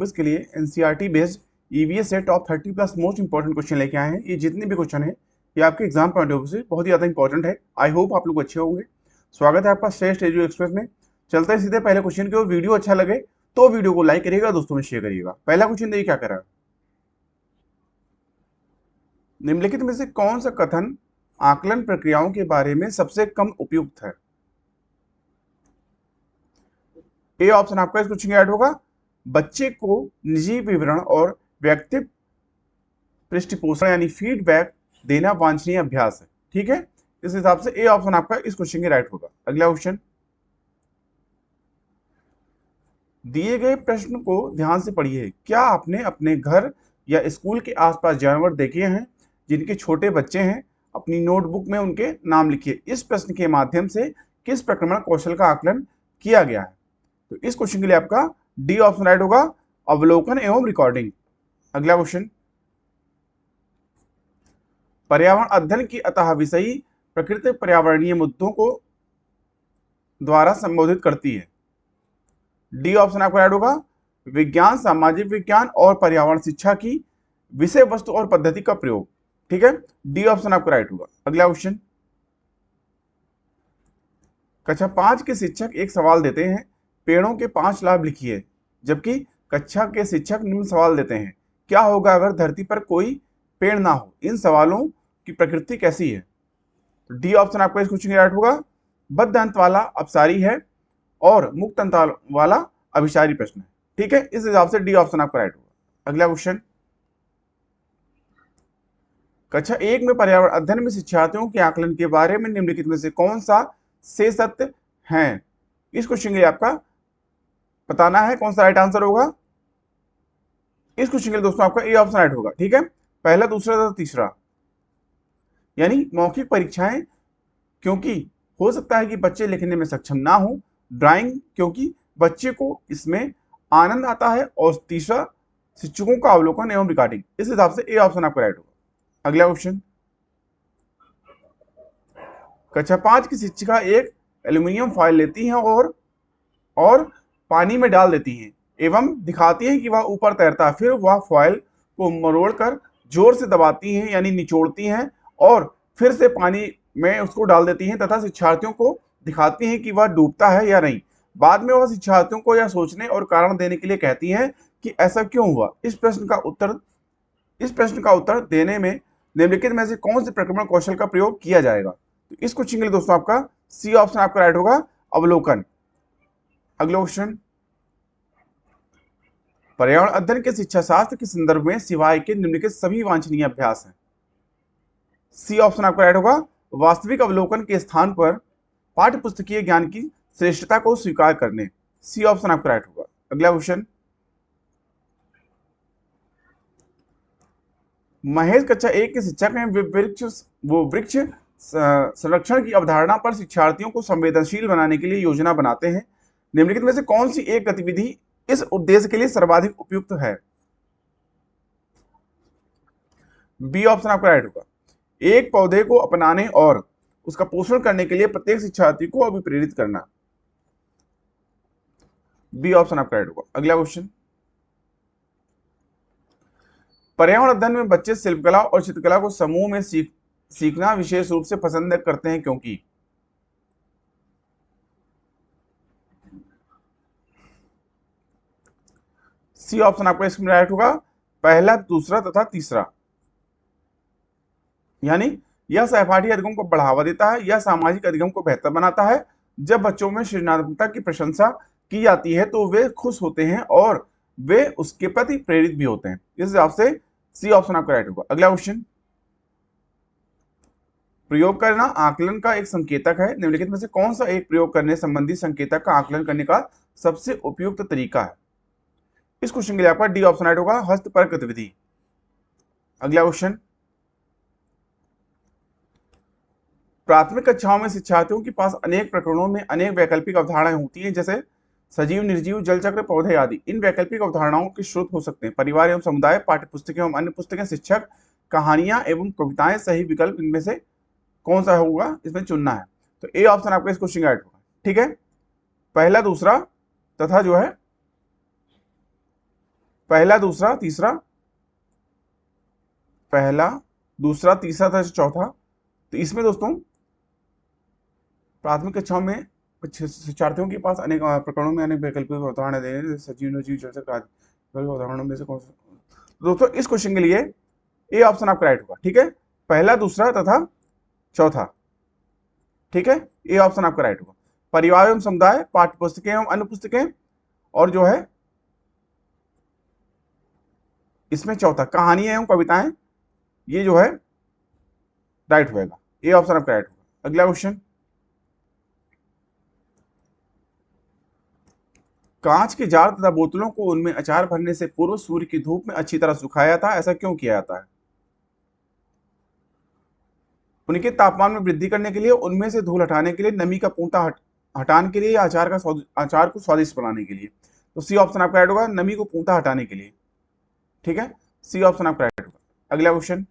2024 के लिए NCERT based EVS से top 30 plus most important question लेके आए हैं। ये जितने भी क्वेश्चन है ये आपके एग्जाम पॉइंट ऑफ व्यू से बहुत ही ज्यादा इंपॉर्टेंट है। आई होप आप लोग अच्छे होंगे। स्वागत है आपका श्रेष्ठ एजू एक्सप्रेस में। चलते हैं सीधे पहले क्वेश्चन की ओर। वीडियो अच्छा लगे तो वीडियो को लाइक करिएगा, दोस्तों में शेयर करिएगा। पहला क्वेश्चन देखिए क्या कर रहा है। निम्नलिखित में से कौन सा कथन आकलन प्रक्रियाओं के बारे में सबसे कम उपयुक्त है? ए ऑप्शन आपका इस क्वेश्चन में ऐड होगा। बच्चे को निजी विवरण और व्यक्तित्व पृष्ठपोषण यानी फीडबैक देना वांछनीय अभ्यास है। ठीक है, इस हिसाब से ए ऑप्शन आपका इस क्वेश्चन के राइट होगा। अगला क्वेश्चन, दिए गए प्रश्न को ध्यान से पढ़िए। क्या आपने अपने घर या स्कूल के आसपास जानवर देखे हैं जिनके छोटे बच्चे हैं? अपनी नोटबुक में उनके नाम लिखिए। इस प्रश्न के माध्यम से किस प्रक्रमण कौशल का आकलन किया गया है? तो इस क्वेश्चन के लिए आपका डी ऑप्शन राइट होगा, अवलोकन एवं रिकॉर्डिंग। अगला क्वेश्चन, पर्यावरण अध्ययन की अतः विषयी प्रकृति पर्यावरणीय मुद्दों को द्वारा संबोधित करती है। डी ऑप्शन आपका राइट होगा, विज्ञान, सामाजिक विज्ञान और पर्यावरण शिक्षा की विषय वस्तु और पद्धति का प्रयोग। ठीक है, डी ऑप्शन आपका राइट होगा। अगला क्वेश्चन, कक्षा 5 के शिक्षक एक सवाल देते हैं, पेड़ों के 5 लाभ लिखिए। जबकि कक्षा के शिक्षक निम्न सवाल देते हैं, क्या होगा अगर धरती पर कोई पेड़ ना हो? इन सवालों की प्रकृति कैसी है? तो डी ऑप्शन आपका इस क्वेश्चन राइट होगा, बद्ध अंत वाला अपसारी है और मुक्त अंत वाला अभिसारी प्रश्न है। ठीक है, इस हिसाब से डी ऑप्शन आपका राइट होगा। अगला क्वेश्चन, कक्षा 1 में पर्यावरण अध्ययन में शिक्षार्थियों के आकलन के बारे में निम्नलिखित में से कौन सा से सत्य है? इस क्वेश्चन के लिए आपका बताना है कौन सा राइट आंसर होगा। इस क्वेश्चन के लिए दोस्तों आपका ए ऑप्शन राइट होगा। ठीक है, पहला, दूसरा तथा तीसरा, यानी मौखिक परीक्षाएं क्योंकि हो सकता है कि बच्चे लिखने में सक्षम ना हो, ड्राइंग क्योंकि बच्चे को इसमें आनंद आता है, और तीसरा, शिक्षकों का अवलोकन एवं रिकॉर्डिंग। इस हिसाब से ए ऑप्शन आपका राइट होगा। अगला क्वेश्चन, कक्षा 5 की शिक्षिका एक एल्यूमिनियम फॉयल लेती हैं और पानी में डाल देती हैं एवं दिखाती हैं कि वह ऊपर तैरता है। फिर वह फॉयल को मरोड़कर जोर से दबाती हैं यानी निचोड़ती हैं और फिर से पानी में उसको डाल देती हैं तथा शिक्षार्थियों को दिखाती हैं कि वह डूबता है या नहीं। बाद में वह शिक्षार्थियों को यह सोचने और कारण देने के लिए कहती हैं कि ऐसा क्यों हुआ। इस प्रश्न का उत्तर देने में निम्नलिखित में से कौन से प्रक्रमण कौशल का प्रयोग किया जाएगा? तो इस क्वेश्चन के लिए दोस्तों आपका सी ऑप्शन आपका राइट होगा, अवलोकन। अगला क्वेश्चन, पर्यावरण अध्ययन के शिक्षा शास्त्र के संदर्भ में सिवाय के निम्नलिखित सभी वांछनीय अभ्यास हैं। सी ऑप्शन आपका राइट होगा, वास्तविक अवलोकन के स्थान पर पाठ्यपुस्तकीय ज्ञान की श्रेष्ठता को स्वीकार करने। सी ऑप्शन आपका राइट होगा। अगला क्वेश्चन, महेश कक्षा 1 के शिक्षक हैं। वो वृक्ष संरक्षण की अवधारणा पर शिक्षार्थियों को संवेदनशील बनाने के लिए योजना बनाते हैं। निम्नलिखित में से कौन सी एक गतिविधि इस उद्देश्य के लिए सर्वाधिक उपयुक्त है? बी ऑप्शन आपका राइट होगा, एक पौधे को अपनाने और उसका पोषण करने के लिए प्रत्येक शिक्षार्थी को अभिप्रेरित करना। बी ऑप्शन आपका राइट होगा। अगला क्वेश्चन, पर्यावरण अध्ययन में बच्चे शिल्पकला और चित्रकला को समूह में सीखना विशेष रूप से पसंद करते हैं क्योंकि? सी ऑप्शन आपका इसमें राइट होगा, पहला, दूसरा तथा तीसरा, यानी यह सहपाठी अधिगम को बढ़ावा देता है, यह सामाजिक अधिगम को बेहतर बनाता है। जब बच्चों में सृजनात्मकता की प्रशंसा की जाती है तो वे खुश होते हैं और वे उसके प्रति प्रेरित भी होते हैं। इस हिसाब से सी ऑप्शन आपका राइट होगा। अगला क्वेश्चन, प्रयोग करना आकलन का एक संकेतक है। निम्नलिखित में से कौन सा एक प्रयोग करने संबंधी संकेतक का आकलन करने का सबसे उपयुक्त तरीका है? इस क्वेश्चन के लिए आपका डी ऑप्शन राइट होगा, हस्तपरक गतिविधि। अगला क्वेश्चन, प्राथमिक कक्षाओं में शिक्षार्थियों के पास अनेक प्रकरणों में अनेक वैकल्पिक अवधारणाएं होती हैं, जैसे सजीव, निर्जीव, जल चक्र, पौधे आदि। इन वैकल्पिक अवधारणाओं के स्रोत हो सकते हैं परिवार एवं समुदाय, पाठ्यपुस्तकें एवं अन्य पुस्तकें, शिक्षक, कहानियां एवं कविताएं। सही विकल्प इनमें से कौन सा होगा, इसमें चुनना है। तो ए ऑप्शन आपका इस क्वेश्चन का राइट होगा। ठीक है, पहला, दूसरा तथा जो है पहला दूसरा तीसरा, पहला दूसरा तीसरा था चौथा। तो इसमें दोस्तों प्राथमिक कक्षाओं में शिक्षार्थियों के पास अनेक प्रकरणों में अनेक वैकल्पिक उदाहरण दे रहे हैं, सजीव निर्जीव जल से उदाहरणों में से कौन सा। दोस्तों इस क्वेश्चन के लिए ए ऑप्शन आपका राइट होगा। ठीक है, पहला दूसरा तथा चौथा। ठीक है, ए ऑप्शन आपका राइट होगा। परिवार एवं समुदाय, पाठ्य पुस्तकें एवं अन्य पुस्तकें, और जो है इसमें चौथा कहानियां एवं कविताएं, ये जो है राइट होगा। ए ऑप्शन आपका राइट होगा। अगला क्वेश्चन, कांच के जार तथा बोतलों को उनमें अचार भरने से पूर्व सूर्य की धूप में अच्छी तरह सुखाया जाता है, ऐसा क्यों किया जाता है? उनके तापमान में वृद्धि करने के लिए, उनमें से धूल हटाने के लिए, नमी का पूर्णतः हटाने के लिए, या अचार को स्वादिष्ट बनाने के लिए। तो सी ऑप्शन आपका राइट होगा, नमी को पूर्णतः हटाने के लिए। ठीक है, सी ऑप्शन आपका राइट होगा। अगला क्वेश्चन,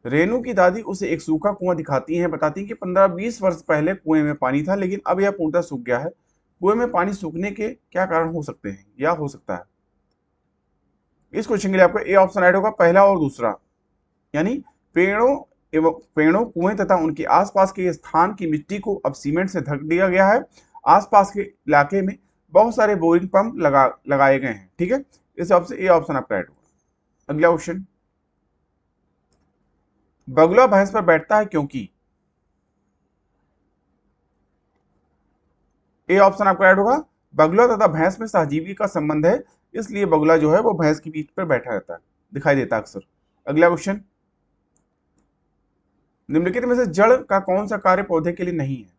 रेणु की दादी उसे एक सूखा कुआं दिखाती हैं, बताती हैं कि 15-20 वर्ष पहले कुएं में पानी था, लेकिन अब यह पूर्णतः सूख गया है। कुएं में पानी सूखने के क्या कारण हो सकते हैं या हो सकता है? इस क्वेश्चन के लिए आपका ए ऑप्शन राइट होगा, पहला और दूसरा। यानी पेड़ों कुएं तथा उनके आसपास के स्थान की मिट्टी को अब सीमेंट से ढक दिया गया है। आसपास के इलाके में बहुत सारे बोरिंग पंप लगाए गए हैं। ठीक है, इस हिसाब से ए ऑप्शन आपका राइट होगा। अगला क्वेश्चन, बगुला भैंस पर बैठता है क्योंकि? ए ऑप्शन आपका राइट होगा, बगुला तथा भैंस में सहजीवी का संबंध है, इसलिए बगुला जो है वो भैंस की पीठ पर बैठा रहता है, दिखाई देता है अक्सर। अगला क्वेश्चन, निम्नलिखित में से जड़ का कौन सा कार्य पौधे के लिए नहीं है?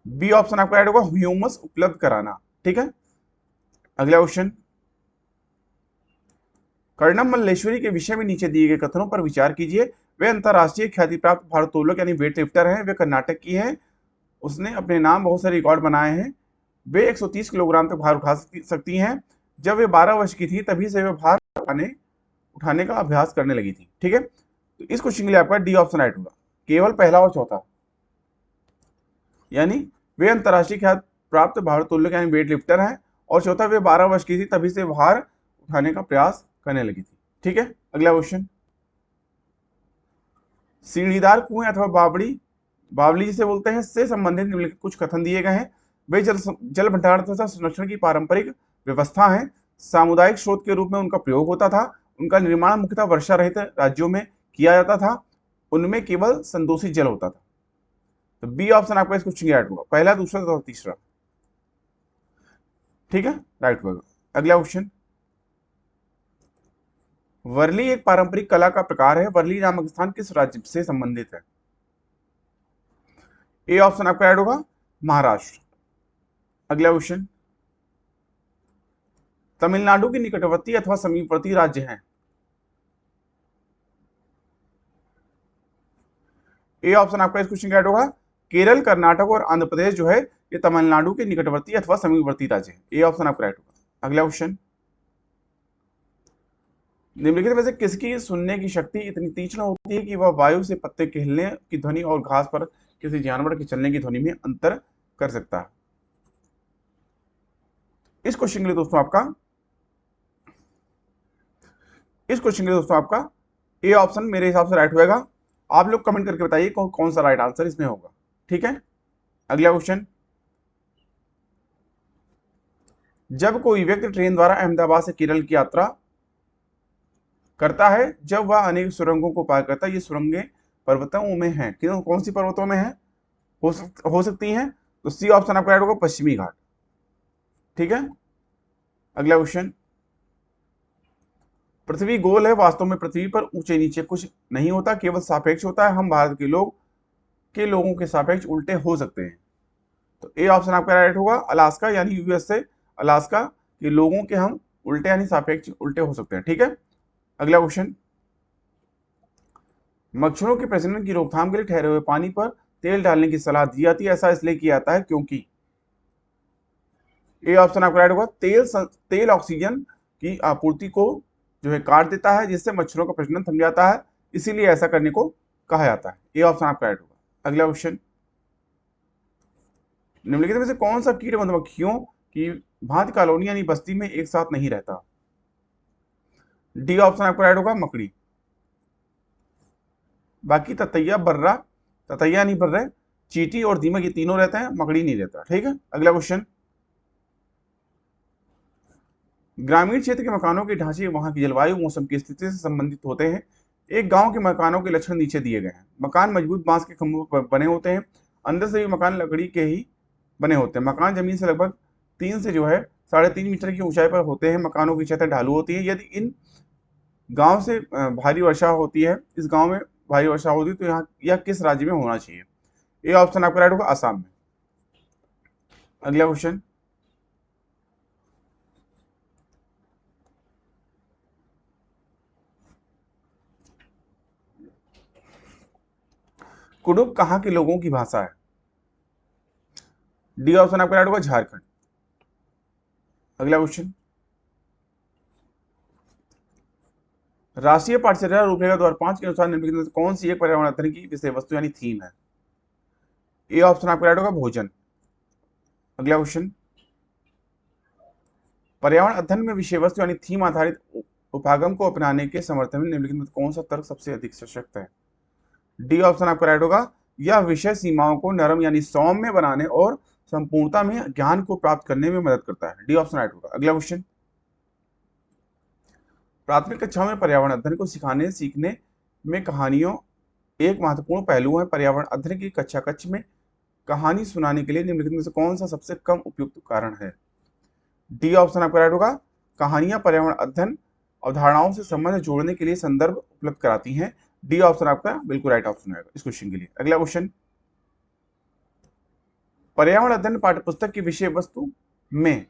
बी ऑप्शन आपका राइट होगा, ह्यूमस उपलब्ध कराना। ठीक है, अगला क्वेश्चन, कर्णम मल्लेश्वरी के विषय में नीचे दिए गए कथनों पर विचार कीजिए। वे अंतरराष्ट्रीय ख्याति प्राप्त भारोत्तोलक यानी वेट लिफ्टर हैं। वे कर्नाटक की हैं। उसने अपने नाम बहुत सारे रिकॉर्ड बनाए हैं। वे 130 किलोग्राम तक भार उठा सकती हैं। जब वे 12 वर्ष की थी तभी से वे भार उठाने का अभ्यास करने लगी थी। ठीक है, तो इस क्वेश्चन के लिए आपका डी ऑप्शन राइट होगा, केवल पहला और चौथा। यानी वे अंतरराष्ट्रीय ख्याति प्राप्त भारोत्तोलक यानी वेट लिफ्टर हैं, और चौथा वे 12 वर्ष की थी तभी से भार उठाने का प्रयास करने लगी थी। ठीक है, अगला क्वेश्चन, सीढ़ीदार कुएं अथवा बावली जिसे बोलते हैं से संबंधित निम्नलिखित कुछ कथन दिए गए हैं। वे जल भंडारण तथा संरक्षण की पारंपरिक व्यवस्था है। सामुदायिक स्रोत के रूप में उनका प्रयोग होता था। उनका निर्माण मुख्यतः वर्षा रहित राज्यों में किया जाता था। उनमें केवल संदूषित जल होता था। तो बी ऑप्शन आपका इस क्वेश्चन राइट होगा, पहला दूसरा तथा तीसरा। ठीक है, राइट होगा। अगला क्वेश्चन, वर्ली एक पारंपरिक कला का प्रकार है। वर्ली नामक स्थान किस राज्य से संबंधित है? ए ऑप्शन आपका राइट होगा, महाराष्ट्र। अगला क्वेश्चन, तमिलनाडु के निकटवर्ती अथवा समीपवर्ती राज्य हैं? ए ऑप्शन आपका इस क्वेश्चन राइट होगा, केरल, कर्नाटक और आंध्र प्रदेश जो है ये तमिलनाडु के निकटवर्ती अथवा समीपवर्ती राज्य है। ए ऑप्शन आपका राइट होगा। अगला क्वेश्चन, निम्नलिखित में से किसकी सुनने की शक्ति इतनी तीक्ष्ण होती है कि वह वायु से पत्ते के हिलने की ध्वनि और घास पर किसी जानवर के चलने की ध्वनि में अंतर कर सकता है? इस क्वेश्चन के लिए दोस्तों आपका ए ऑप्शन मेरे हिसाब से राइट होगा। आप लोग कमेंट करके बताइए कौन सा राइट आंसर इसमें होगा। ठीक है, अगला क्वेश्चन, जब कोई व्यक्ति ट्रेन द्वारा अहमदाबाद से केरल की यात्रा करता है, जब वह अनेक सुरंगों को पार करता है, ये सुरंगें पर्वतों में हैं। कौन सी पर्वतों में है हो सकती हैं? तो सी ऑप्शन आपका राइट होगा, पश्चिमी घाट। ठीक है, अगला क्वेश्चन, पृथ्वी गोल है, वास्तव में पृथ्वी पर ऊंचे नीचे कुछ नहीं होता, केवल सापेक्ष होता है। हम भारत के लोगों के सापेक्ष उल्टे हो सकते हैं। तो ए ऑप्शन आपका राइट होगा, अलास्का यानी यूएसए अलास्का के लोगों के हम उल्टे यानी सापेक्ष उल्टे हो सकते हैं। ठीक है, अगला क्वेश्चन, मच्छरों के प्रजनन की रोकथाम के लिए ठहरे हुए पानी पर तेल डालने की सलाह दी जाती है। ऐसा इसलिए किया जाता है क्योंकि? ए ऑप्शन आपका राइट होगा, तेल ऑक्सीजन की आपूर्ति को जो है काट देता है, जिससे मच्छरों का प्रजनन थम जाता है, इसीलिए ऐसा करने को कहा जाता है। ए ऑप्शन आपका राइट होगा। अगला क्वेश्चन, निम्नलिखित में से कौन सा कीट मधुमक्खियों कि भांति कॉलोनी यानी बस्ती में एक साथ नहीं रहता। डी ऑप्शन आपका राइट होगा, मकड़ी। बाकी ततैया, बर्रा, ततैया नहीं बर्रे, चींटी और दीमक ये तीनों रहते हैं, मकड़ी नहीं रहता। ठीक है, अगला क्वेश्चन। ग्रामीण क्षेत्र के मकानों के ढांचे वहां की जलवायु मौसम की स्थिति से संबंधित होते हैं। एक गांव के मकानों के लक्षण नीचे दिए गए हैं। मकान मजबूत बांस के खंभों पर बने होते हैं। अंदर से भी मकान लकड़ी के ही बने होते हैं। मकान जमीन से लगभग 3 से 3.5 मीटर की ऊंचाई पर होते हैं। मकानों की छतें ढालू होती है। यदि इन गांव से भारी वर्षा होती है, इस गांव में भारी वर्षा होती है, तो यहाँ यह किस राज्य में होना चाहिए? ये ऑप्शन आपका राइट होगा, असम में। अगला क्वेश्चन। कुडुख कहाँ के लोगों की भाषा है? डी ऑप्शन आपका राइट होगा, झारखंड। अगला क्वेश्चन। राष्ट्रीय पाठ्यचर्या रूपरेखा 2005 के अनुसार निम्नलिखित में से कौन सी एक पर्यावरण अध्ययन की विषय वस्तु यानी थीम है? ए ऑप्शन आपका राइट होगा, भोजन। अगला क्वेश्चन। पर्यावरण अध्ययन में विषय वस्तु यानी थीम आधारित उपागम को अपनाने के समर्थन में निम्नलिखित में कौन सा तर्क सबसे अधिक सशक्त है? डी ऑप्शन आपका राइट होगा, यह विषय सीमाओं को नरम यानी सौम्य बनाने और संपूर्णता में ज्ञान को प्राप्त करने में मदद करता है। डी ऑप्शन राइट होगा। अगला क्वेश्चन। प्राथमिक कक्षाओं में पर्यावरण अध्ययन को सिखाने सीखने में कहानियों एक महत्वपूर्ण पहलू है। पर्यावरण अध्ययन की कक्षा कक्ष में कहानी सुनाने के लिए निम्नलिखित में से कौन सा सबसे कम उपयुक्त कारण है? डी ऑप्शन आपका राइट होगा, कहानियां पर्यावरण अध्ययन अवधारणाओं से संबंध जोड़ने के लिए संदर्भ उपलब्ध कराती हैं। डी ऑप्शन आपका बिल्कुल राइट ऑप्शन है इस क्वेश्चन के लिए। अगला क्वेश्चन। पर्यावरण अध्ययन पाठ्यपुस्तक की विषय वस्तु में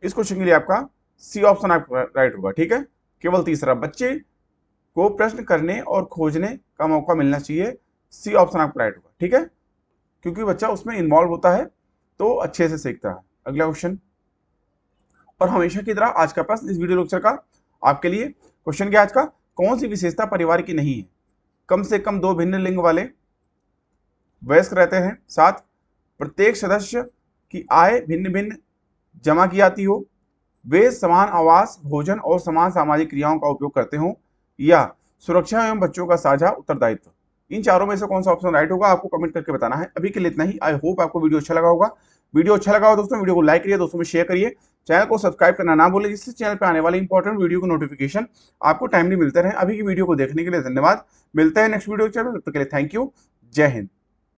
इस क्वेश्चन के लिए आपका सी ऑप्शन आपका राइट होगा। ठीक है, केवल तीसरा, बच्चे को प्रश्न करने और खोजने का मौका मिलना चाहिए। सी ऑप्शन आपका राइट होगा। ठीक है, क्योंकि बच्चा उसमें इन्वॉल्व होता है तो अच्छे से सीखता है। अगला क्वेश्चन। और हमेशा की तरह आज का प्रश्न इस वीडियो लेक्चर का आपके लिए क्वेश्चन क्या आज का, कौन सी विशेषता परिवार की नहीं है? कम से कम 2 भिन्न लिंग वाले वयस्क रहते हैं। 7, प्रत्येक सदस्य की आय भिन्न भिन्न जमा की जाती हो, वे समान आवास, भोजन और समान सामाजिक क्रियाओं का उपयोग करते हो, या सुरक्षा एवं बच्चों का साझा उत्तरदायित्व। इन चारों में से कौन सा ऑप्शन राइट होगा आपको कमेंट करके बताना है। अभी के लिए इतना ही। आई होप आपको वीडियो अच्छा लगा होगा। वीडियो अच्छा लगा हो दोस्तों, वीडियो को लाइक करिए, दोस्तों में शेयर करिए, चैनल को सब्सक्राइब करना ना भूलें, जिससे चैनल पे आने वाले इंपॉर्टेंट वीडियो को नोटिफिकेशन आपको टाइमली मिलते रहे। अभी की वीडियो को देखने के लिए धन्यवाद। मिलते हैं नेक्स्ट वीडियो चैनल, तब तक के लिए थैंक यू। जय हिंद।